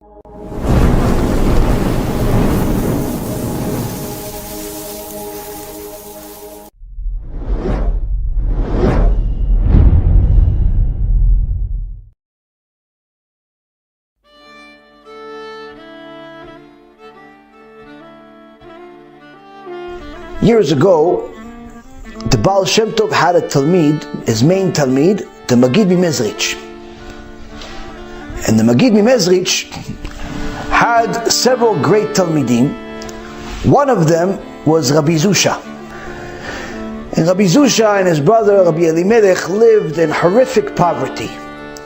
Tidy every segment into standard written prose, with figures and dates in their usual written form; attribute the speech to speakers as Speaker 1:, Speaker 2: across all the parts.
Speaker 1: Years ago, the Baal Shem Tov had a Talmid, his main Talmid, the Magid BeEzrat. And the Magid BeEzrat had several great Talmidim. One of them was Rabbi ZUSHA. And Rabbi ZUSHA and his brother Rabbi Elimelech lived in horrific poverty.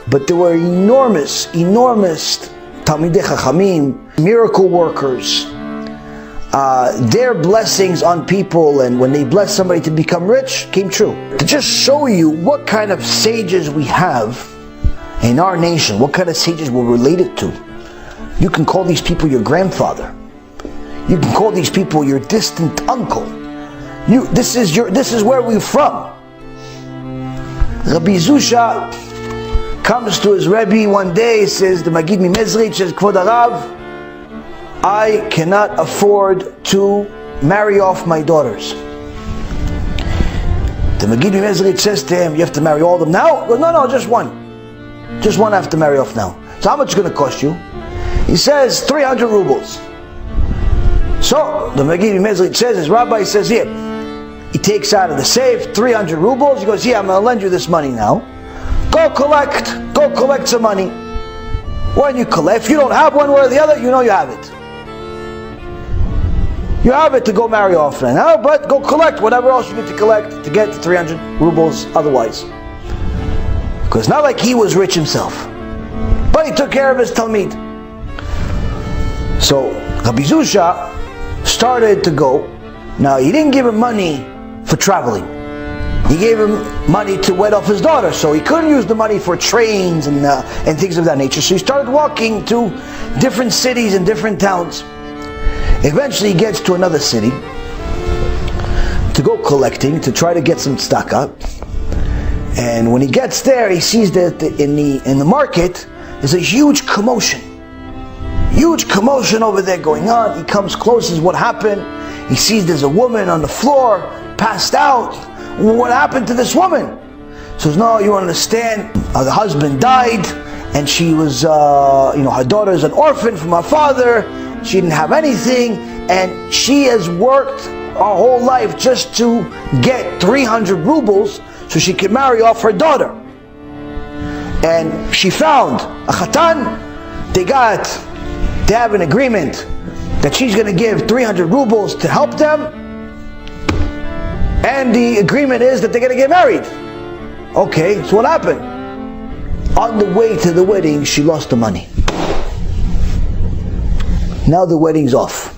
Speaker 1: But there were enormous Talmidei Chachamim, miracle workers. Their blessings on people, and when they blessed somebody to become rich, came true. To just show you what kind of sages we have in our nation, what kind of sages we're related to. You can call these people your grandfather. You can call these people your distant uncle. This is where we're from. Rabbi ZUSHA comes to his Rebbe one day, says, the Magid BeEzrat says, Kvod Harav, I cannot afford to marry off my daughters. The Magid BeEzrat says to him, you have to marry all of them now? He goes, no, just one. Just one I have to marry off now. So how much is it going to cost you? He says, 300 rubles. So the Magid BeEzrat says, his rabbi says, here. He takes out of the safe 300 rubles. He goes, yeah, I'm going to lend you this money now. Go collect some money. When you collect, if you don't have one way or the other, you know you have it. You have it to go marry off now, but go collect whatever else you need to collect to get the 300 rubles otherwise. Because it's not like he was rich himself, but he took care of his Talmid. So Rabbi ZUSHA started to go. Now he didn't give him money for traveling. He gave him money to wed off his daughter, so he couldn't use the money for trains and things of that nature. So he started walking to different cities and different towns. Eventually he gets to another city to go collecting, to try to get some tzedakah. And when he gets there, he sees that in the market there's a huge commotion. Huge commotion over there going on. He comes close, says, what happened? He sees there's a woman on the floor, passed out. What happened to this woman? He says, no, you understand, the husband died, and she was, her daughter is an orphan from her father. She didn't have anything, and she has worked her whole life just to get 300 rubles so she could marry off her daughter. And she found a chatan. They have an agreement that she's going to give 300 rubles to help them, and the agreement is that they're going to get married. Okay, so what happened? On the way to the wedding, she lost the money. Now the wedding's off.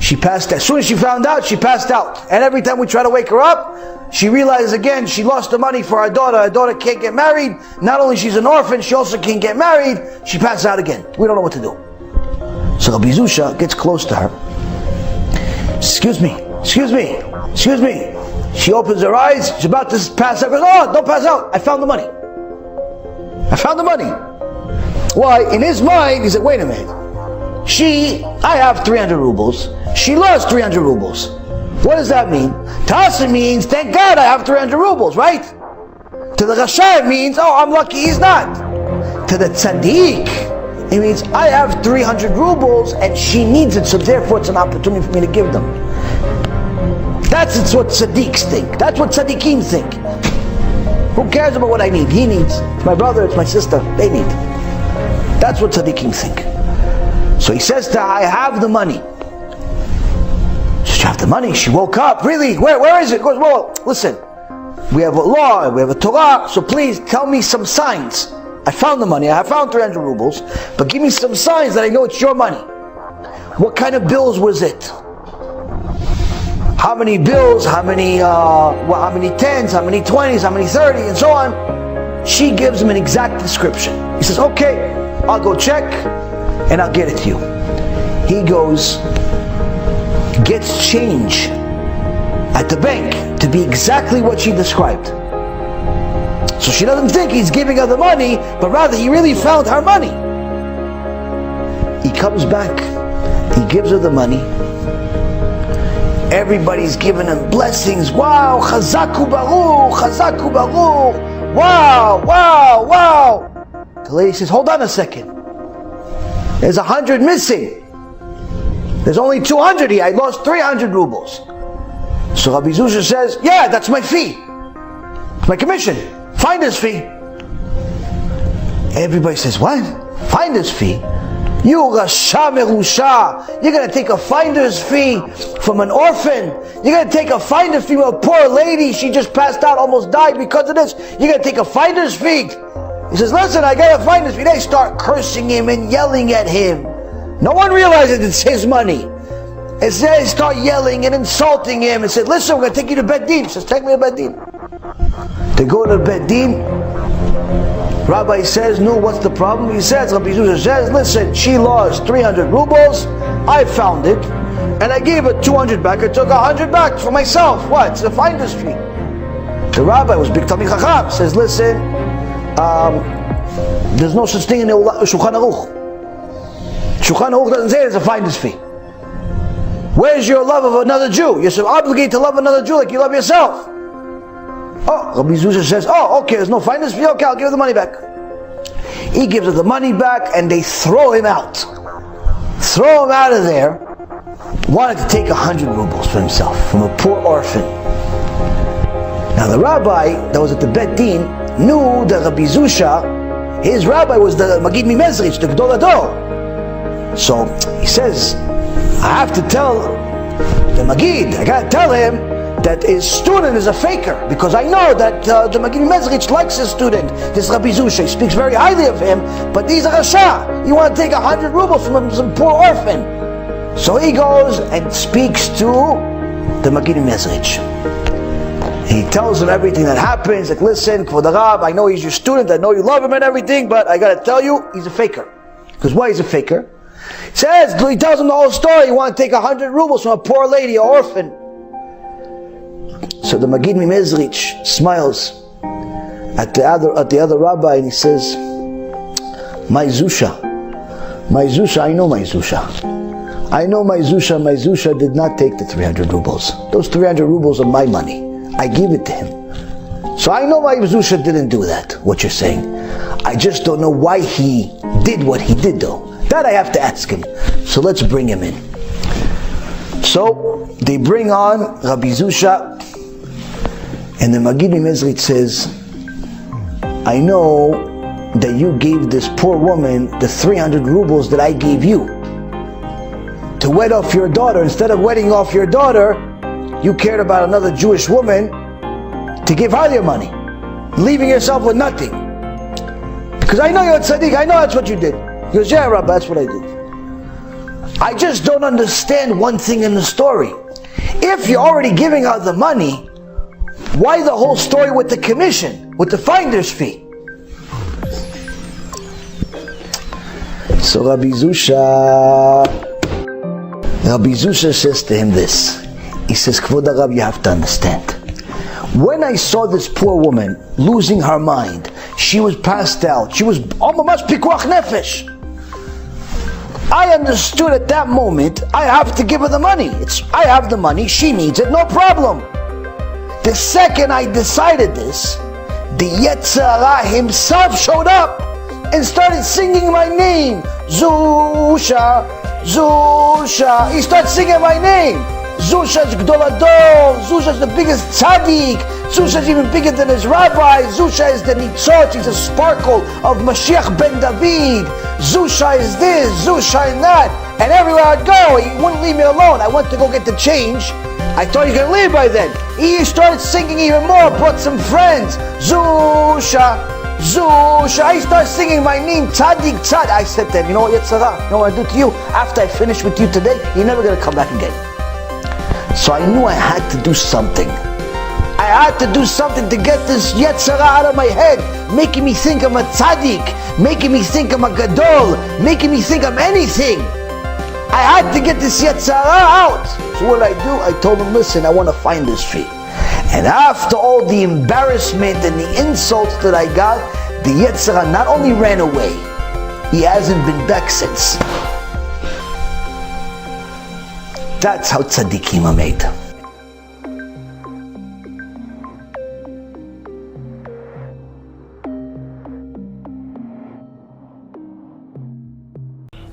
Speaker 1: She passed out. As soon as she found out, she passed out. And every time we try to wake her up, she realizes again she lost the money for her daughter. Her daughter can't get married. Not only she's an orphan, she also can't get married. She passes out again. We don't know what to do. So Rabbi ZUSHA gets close to her. Excuse me. She opens her eyes. She's about to pass out. Goes, oh, don't pass out. I found the money. Why? In his mind, he said, wait a minute. I have 300 rubles. She lost 300 rubles. What does that mean? To us it means, thank God I have 300 rubles, right? To the Rasha it means, oh, I'm lucky he's not. To the Tzaddik, it means, I have 300 rubles and she needs it, so therefore it's an opportunity for me to give them. That's what Tzaddiks think. That's what Tzaddikim think. Who cares about what I need? He needs. It's my brother, it's my sister. They need. That's what Tzaddikim think. So he says to her, I have the money. She says, you have the money? She woke up. Really? Where is it? He goes, well, listen. We have a law, we have a Torah, so please tell me some signs. I found the money, I found 300 rubles, but give me some signs that I know it's your money. What kind of bills was it? How many bills, how many tens, how many 20s, how many 30, and so on. She gives him an exact description. He says, okay, I'll go check, and I'll get it to you. He goes, gets change at the bank to be exactly what she described. So she doesn't think he's giving her the money, but rather he really found her money. He comes back, he gives her the money. Everybody's giving him blessings. Wow, chazaku baruch, chazaku baruch. Wow, wow, wow. The lady says, hold on a second. There's 100 missing. There's only 200 here. I lost 300 rubles. So Rabbi ZUSHA says, yeah, that's my fee. It's my commission. Finder's fee. Everybody says, what? Finder's fee? You Rasha Merusha. You're going to take a finder's fee from an orphan. You're going to take a finder's fee from a poor lady. She just passed out, almost died because of this. You're going to take a finder's fee. He says, listen, I got a finder's fee. They start cursing him and yelling at him. No one realizes it's his money. And they start yelling and insulting him and said, listen, we're going to take you to Bet Din. He says, take me to Bet Din. They go to Bet Din. Rabbi says, no, what's the problem? He says, Rabbi ZUSHA says, listen, she lost 300 rubles. I found it. And I gave her 200 back. I took 100 back for myself. What? It's a finder's fee. The rabbi was big Talmid Chacham. Says, listen, there's no such thing in the Shulchan Aruch. Shulchan Aruch doesn't say there's a finder's fee. Where's your love of another Jew? You're obligated to love another Jew like you love yourself. Oh, Rabbi ZUSHA says, oh, okay, there's no finder's fee. Okay, I'll give her the money back. He gives her the money back and they throw him out. Throw him out of there. Wanted to take 100 rubles for himself from a poor orphan. Now the rabbi that was at the Bet Din knew that Rabbi ZUSHA, his rabbi was the Magid Mimezrich, the Gdol Ador. So he says, I have to tell the Magid, I gotta tell him that his student is a faker, because I know that the Magid Mezrich likes his student, this Rabbi ZUSHA. He speaks very highly of him, but he's a Rasha. You want to take 100 rubles from some poor orphan. So he goes and speaks to the Magid Mezrich. He tells him everything that happens, like, listen, Kvod Rab, I know he's your student, I know you love him and everything, but I gotta tell you, he's a faker. Because why he's a faker? He says, he tells him the whole story. You want to take 100 rubles from a poor lady, an orphan. So the Magid Mezrich smiles at the other rabbi and he says, my ZUSHA, I know my ZUSHA. I know my ZUSHA did not take the 300 rubles. Those 300 rubles are my money. I gave it to him. So I know my ZUSHA didn't do that, what you're saying. I just don't know why he did what he did though. That I have to ask him. So let's bring him in. So they bring on Rabbi ZUSHA, and the Magid Mezrich says, I know that you gave this poor woman the 300 rubles that I gave you to wed off your daughter. Instead of wedding off your daughter, you cared about another Jewish woman to give her your money, leaving yourself with nothing. Because I know you're a tzaddik, I know that's what you did. He goes, yeah, Rabbi, that's what I did. I just don't understand one thing in the story. If you're already giving out the money, why the whole story with the commission, with the finder's fee? So Rabbi ZUSHA says to him this. He says, Kvod Rab, you have to understand. When I saw this poor woman losing her mind, she was passed out, she was almost pikuach nefesh. I understood at that moment, I have to give her the money. I have the money, she needs it, no problem. The second I decided this, the Yetzer Hara himself showed up and started singing my name. ZUSHA, ZUSHA. He started singing my name. ZUSHA's Gdol Ador. ZUSHA's the biggest tzaddik. ZUSHA's even bigger than his rabbi. ZUSHA is the nitzot. He's a sparkle of Mashiach ben David. ZUSHA is this, ZUSHA and that. And everywhere I'd go, he wouldn't leave me alone. I went to go get the change. I thought he was going to leave by then. He started singing even more, brought some friends. ZUSHA, ZUSHA. I started singing my name, Tzaddik, Tzad. I said to him, you know what, Yetzer Hara, you know what I do to you? After I finish with you today, you're never going to come back again. So I knew I had to do something. I had to do something to get this Yetzer Hara out of my head, making me think I'm a tzaddik, making me think I'm a gadol, making me think I'm anything. I had to get this Yetzer Hara out. So what I do? I told him, listen, I want to find this fee. And after all the embarrassment and the insults that I got, the Yetzer Hara not only ran away, he hasn't been back since. That's how tzaddikim are made.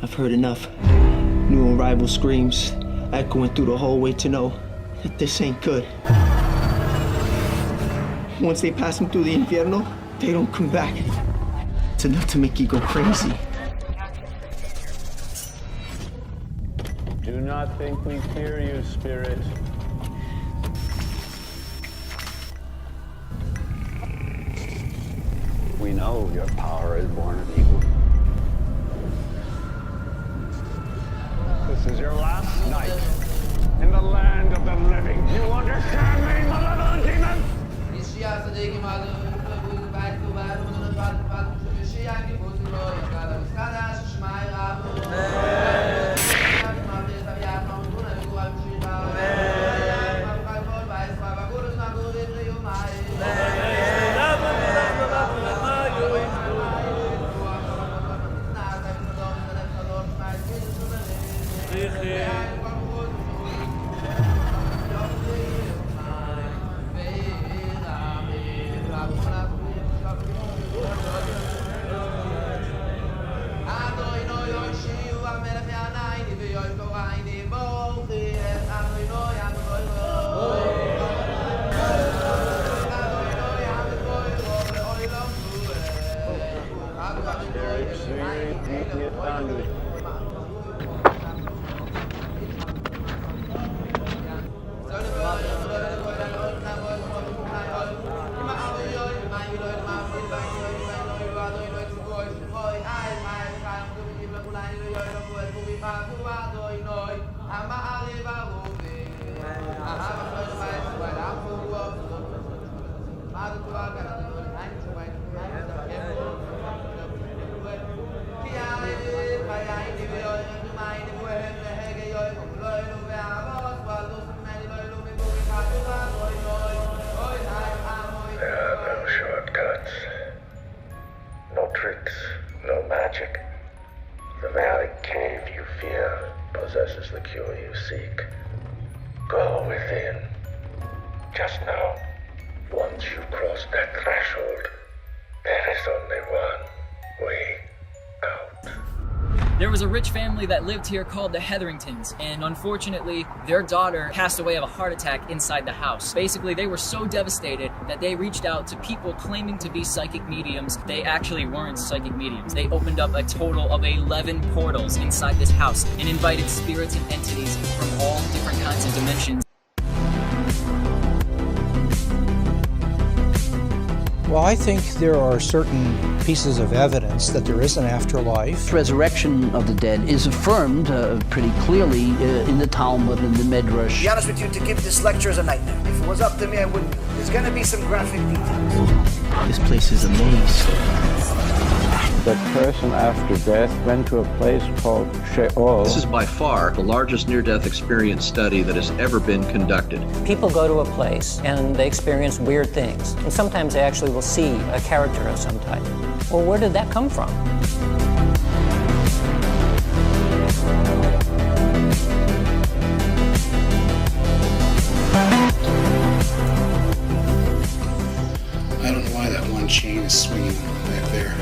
Speaker 2: I've heard enough. New arrival screams echoing through the hallway to know that this ain't good. Once they pass them through the infierno, they don't come back. It's enough to make you go crazy.
Speaker 3: Do not think we fear you, Spirit. We know your power is born of evil. This is your last night in the land of the living. You understand me, malevolent demon?
Speaker 4: There was a rich family that lived here called the Hetheringtons, and unfortunately, their daughter passed away of a heart attack inside the house. Basically, they were so devastated that they reached out to people claiming to be psychic mediums. They actually weren't psychic mediums. They opened up a total of 11 portals inside this house and invited spirits and entities from all different kinds of dimensions.
Speaker 5: Well, I think there are certain pieces of evidence that there is an afterlife.
Speaker 6: Resurrection of the dead is affirmed pretty clearly in the Talmud and the Midrash.
Speaker 1: To be honest with you, to give this lecture is a nightmare. If it was up to me, I wouldn't. There's going to be some graphic details.
Speaker 2: This place is a maze.
Speaker 3: The person after death went to a place called Sheol.
Speaker 7: This is by far the largest near-death experience study that has ever been conducted.
Speaker 8: People go to a place and they experience weird things. And sometimes they actually will see a character of some type. Well, where did that come from?
Speaker 9: I don't know why that one chain is swinging back there.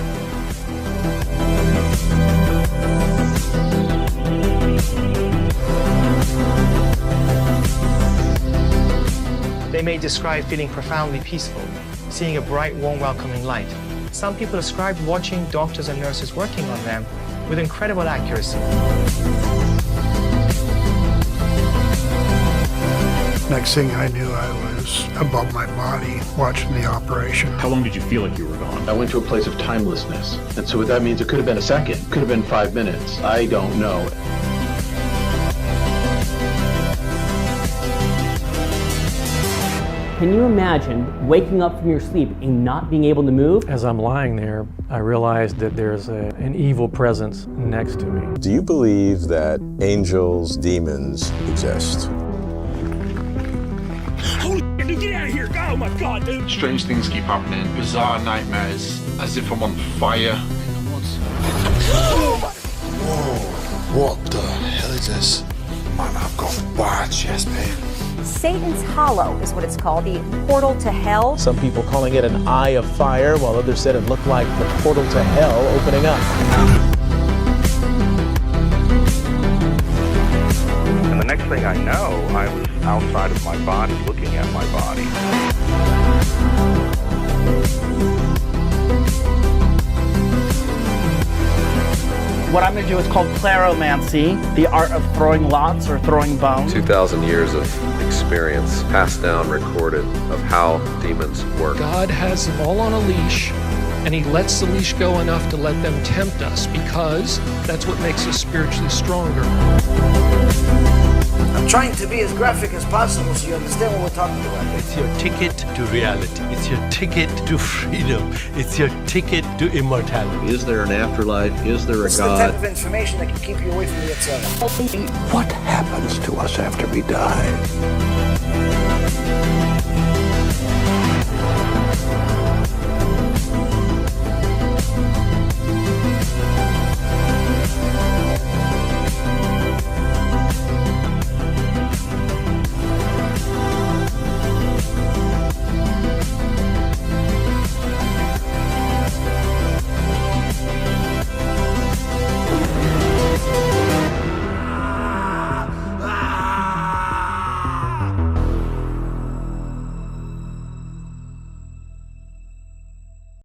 Speaker 10: They may describe feeling profoundly peaceful, seeing a bright, warm, welcoming light. Some people describe watching doctors and nurses working on them with incredible accuracy.
Speaker 9: Next thing I knew, I was above my body watching the operation.
Speaker 11: How long did you feel like you were gone?
Speaker 7: I went to a place of timelessness. And so what that means, it could have been a second, could have been 5 minutes. I don't know.
Speaker 12: Can you imagine waking up from your sleep and not being able to move?
Speaker 13: As I'm lying there, I realized that there's an evil presence next to me.
Speaker 14: Do you believe that angels, demons exist?
Speaker 11: Holy dude, get out of here! Oh my god, dude!
Speaker 15: Strange things keep happening. Bizarre nightmares, as if I'm on fire.
Speaker 9: Whoa, what the hell is this?
Speaker 16: Satan's Hollow is what it's called, the portal to hell.
Speaker 17: Some people calling it an eye of fire, while others said it looked like the portal to hell opening up.
Speaker 18: And the next thing I know, I was outside of my body, looking at my body.
Speaker 19: What I'm going to do is called claromancy, the art of throwing lots or throwing bones.
Speaker 14: 2,000 years of experience, passed down, recorded, of how demons work.
Speaker 20: God has them all on a leash, and he lets the leash go enough to let them tempt us, because that's what makes us spiritually stronger.
Speaker 1: I'm trying to be as graphic as possible so you understand what we're talking about.
Speaker 21: It's your ticket to reality. It's your ticket to freedom. It's your ticket to immortality.
Speaker 22: Is there an afterlife? Is there a God?
Speaker 1: This is the type of information that can keep you away from the Yitzhak.
Speaker 22: What happens to us after we die?